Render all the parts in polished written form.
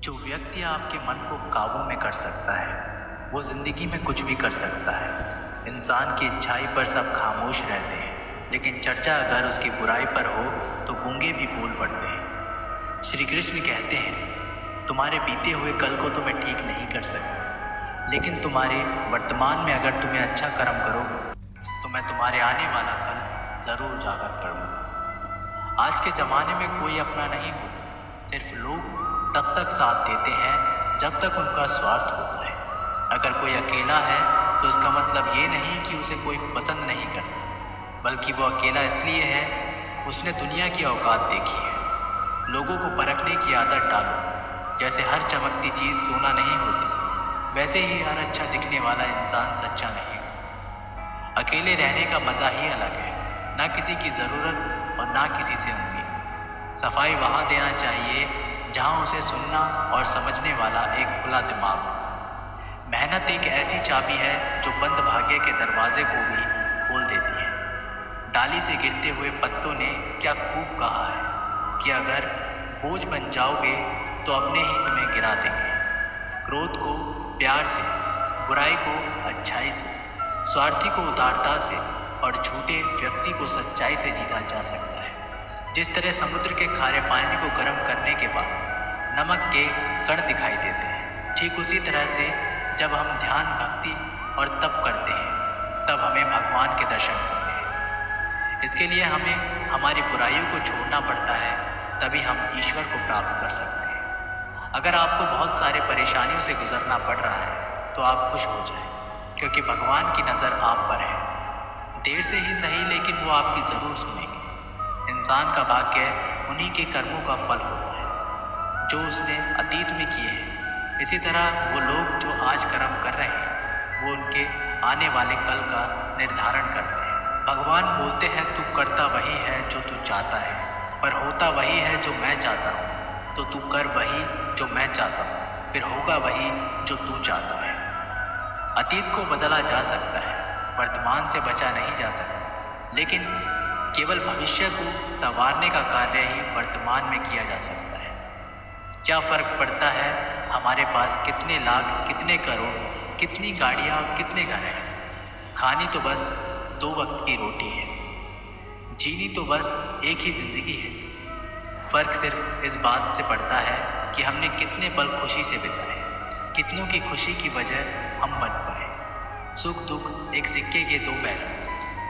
जो व्यक्ति आपके मन को काबू में कर सकता है वो जिंदगी में कुछ भी कर सकता है। इंसान की इच्छाई पर सब खामोश रहते हैं, लेकिन चर्चा अगर उसकी बुराई पर हो तो गूंगे भी बोल पड़ते हैं। श्री कृष्ण कहते हैं, तुम्हारे बीते हुए कल को तो मैं ठीक नहीं कर सकता, लेकिन तुम्हारे वर्तमान में अगर तुम्हें अच्छा कर्म करोगे तो मैं तुम्हारे आने वाला कल जरूर उजागर करूँगा। आज के ज़माने में कोई अपना नहीं होता, सिर्फ लोग तब तक साथ देते हैं जब तक उनका स्वार्थ होता है। अगर कोई अकेला है तो इसका मतलब ये नहीं कि उसे कोई पसंद नहीं करता, बल्कि वो अकेला इसलिए है उसने दुनिया की औकात देखी है। लोगों को परखने की आदत डालो। जैसे हर चमकती चीज़ सोना नहीं होती, वैसे ही हर अच्छा दिखने वाला इंसान सच्चा नहीं होता। अकेले रहने का मज़ा ही अलग है, ना किसी की ज़रूरत और ना किसी से उम्मीद। सफाई वहाँ देना चाहिए जहाँ उसे सुनना और समझने वाला एक खुला दिमाग हो। मेहनत एक ऐसी चाबी है जो बंद भाग्य के दरवाजे को भी खोल देती है। डाली से गिरते हुए पत्तों ने क्या खूब कहा है कि अगर बोझ बन जाओगे तो अपने ही तुम्हें गिरा देंगे। क्रोध को प्यार से, बुराई को अच्छाई से, स्वार्थी को उदारता से और झूठे व्यक्ति को सच्चाई से जीता जा सकता है। जिस तरह समुद्र के खारे पानी को गर्म करने के बाद नमक के कण दिखाई देते हैं, ठीक उसी तरह से जब हम ध्यान, भक्ति और तप करते हैं तब हमें भगवान के दर्शन होते हैं। इसके लिए हमें हमारी बुराइयों को छोड़ना पड़ता है, तभी हम ईश्वर को प्राप्त कर सकते हैं। अगर आपको बहुत सारे परेशानियों से गुजरना पड़ रहा है तो आप खुश हो जाएं, क्योंकि भगवान की नज़र आप पर है। देर से ही सही, लेकिन वो आपकी ज़रूर सुनेंगे। इंसान का भाग्य उन्हीं के कर्मों का फल होता है जो उसने अतीत में किए हैं। इसी तरह वो लोग जो आज कर्म कर रहे हैं वो उनके आने वाले कल का निर्धारण करते हैं। भगवान बोलते हैं, तू करता वही है जो तू चाहता है, पर होता वही है जो मैं चाहता हूँ। तो तू कर वही जो मैं चाहता हूँ, फिर होगा वही जो तू चाहता है। अतीत को बदला जा सकता है, वर्तमान से बचा नहीं जा सकता, लेकिन केवल भविष्य को संवारने का कार्य ही वर्तमान में किया जा सकता है। क्या फ़र्क पड़ता है हमारे पास कितने लाख, कितने करोड़, कितनी गाड़ियाँ और कितने घर हैं। खानी तो बस 2 वक्त की रोटी है, जीनी तो बस एक ही ज़िंदगी है। फ़र्क सिर्फ इस बात से पड़ता है कि हमने कितने पल खुशी से बिताए, कितनों की खुशी की वजह हम बन पाए। सुख दुख एक सिक्के के 2 पहलू हैं।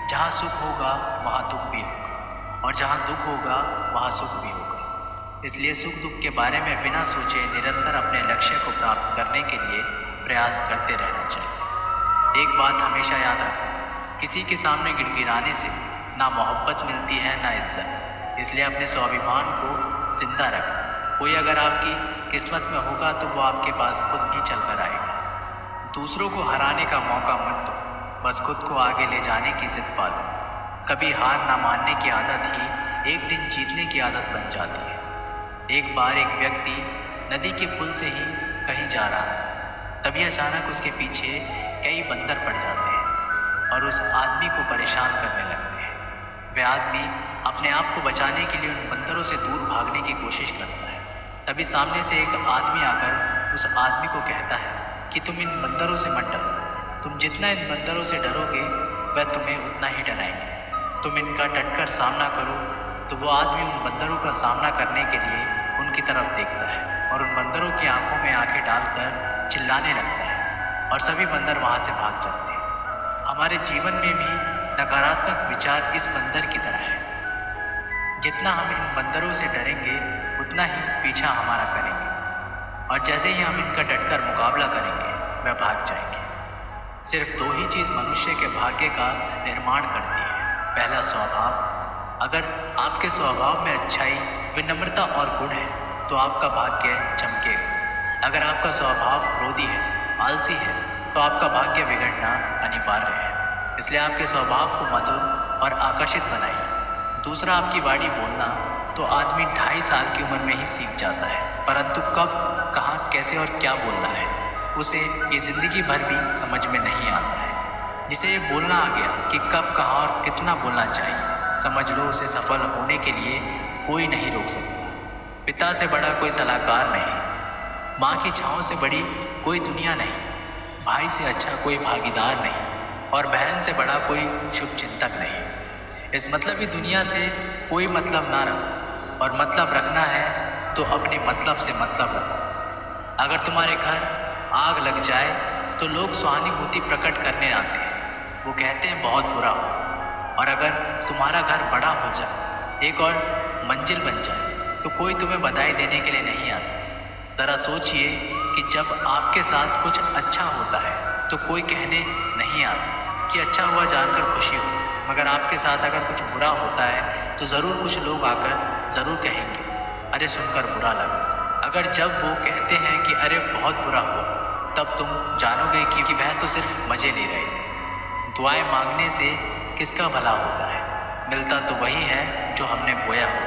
जहाँ सुख होगा वहाँ दुख भी होगा, और जहाँ दुख होगा वहाँ सुख भी होगा। इसलिए सुख दुख के बारे में बिना सोचे निरंतर अपने लक्ष्य को प्राप्त करने के लिए प्रयास करते रहना चाहिए। एक बात हमेशा याद रखना, किसी के सामने गिड़गिड़ाने से ना मोहब्बत मिलती है ना इज्जत। इसलिए अपने स्वाभिमान को जिंदा रखना। कोई अगर आपकी किस्मत में होगा तो वो आपके पास खुद ही चल कर आएगा। दूसरों को हराने का मौका मत दो, बस खुद को आगे ले जाने की जिद पालो। कभी हार ना मानने की आदत ही एक दिन जीतने की आदत बन जाती है। एक बार एक व्यक्ति नदी के पुल से ही कहीं जा रहा था, तभी अचानक उसके पीछे कई बंदर पड़ जाते हैं और उस आदमी को परेशान करने लगते हैं। वह आदमी अपने आप को बचाने के लिए उन बंदरों से दूर भागने की कोशिश करता है। तभी सामने से एक आदमी आकर उस आदमी को कहता है कि तुम इन बंदरों से मत डरो, तुम जितना इन बंदरों से डरोगे वह तुम्हें उतना ही डराएंगे। तुम इनका डटकर सामना करो। तो वो आदमी उन बंदरों का सामना करने के लिए उनकी तरफ देखता है और उन बंदरों की आंखों में आंखें डालकर चिल्लाने लगता है, और सभी बंदर वहाँ से भाग जाते हैं। हमारे जीवन में भी नकारात्मक विचार इस बंदर की तरह है। जितना हम इन बंदरों से डरेंगे उतना ही पीछा हमारा करेंगे, और जैसे ही हम इनका डटकर मुकाबला करेंगे वह भाग जाएंगे। सिर्फ 2 ही चीज़ मनुष्य के भाग्य का निर्माण करती है। पहला, स्वभाव। अगर आपके स्वभाव में अच्छाई, विनम्रता और गुण है तो आपका भाग्य चमकेगा। अगर आपका स्वभाव क्रोधी है, आलसी है, तो आपका भाग्य बिगड़ना अनिवार्य है। इसलिए आपके स्वभाव को मधुर और आकर्षित बनाइए। दूसरा, आपकी वाणी बोलना तो आदमी 2.5 साल की उम्र में ही सीख जाता है, परंतु कब, कहाँ, कैसे और क्या बोलना है उसे ये ज़िंदगी भर भी समझ में नहीं आता है। जिसे ये बोलना आ गया कि कब, कहाँ और कितना बोलना चाहिए, समझ लो उसे सफल होने के लिए कोई नहीं रोक सकता। पिता से बड़ा कोई सलाहकार नहीं, माँ की छाँव से बड़ी कोई दुनिया नहीं, भाई से अच्छा कोई भागीदार नहीं और बहन से बड़ा कोई शुभचिंतक नहीं। इस मतलबी दुनिया से कोई मतलब ना रखो, और मतलब रखना है तो अपने मतलब से मतलब रखो। अगर तुम्हारे घर आग लग जाए तो लोग सहानुभूति प्रकट करने आते हैं, वो कहते हैं बहुत बुरा हो। और अगर तुम्हारा घर बड़ा हो जाए, एक और मंजिल बन जाए, तो कोई तुम्हें बधाई देने के लिए नहीं आता। ज़रा सोचिए कि जब आपके साथ कुछ अच्छा होता है तो कोई कहने नहीं आता कि अच्छा हुआ जानकर खुशी हो, मगर आपके साथ अगर कुछ बुरा होता है तो ज़रूर कुछ लोग आकर ज़रूर कहेंगे अरे सुनकर बुरा लगा। अगर जब वो कहते हैं कि अरे बहुत बुरा हुआ, तब तुम जानोगे कि वह तो सिर्फ मज़े ले रहे थे। दुआएं मांगने से किसका भला होता है? मिलता तो वही है जो हमने बोया हो।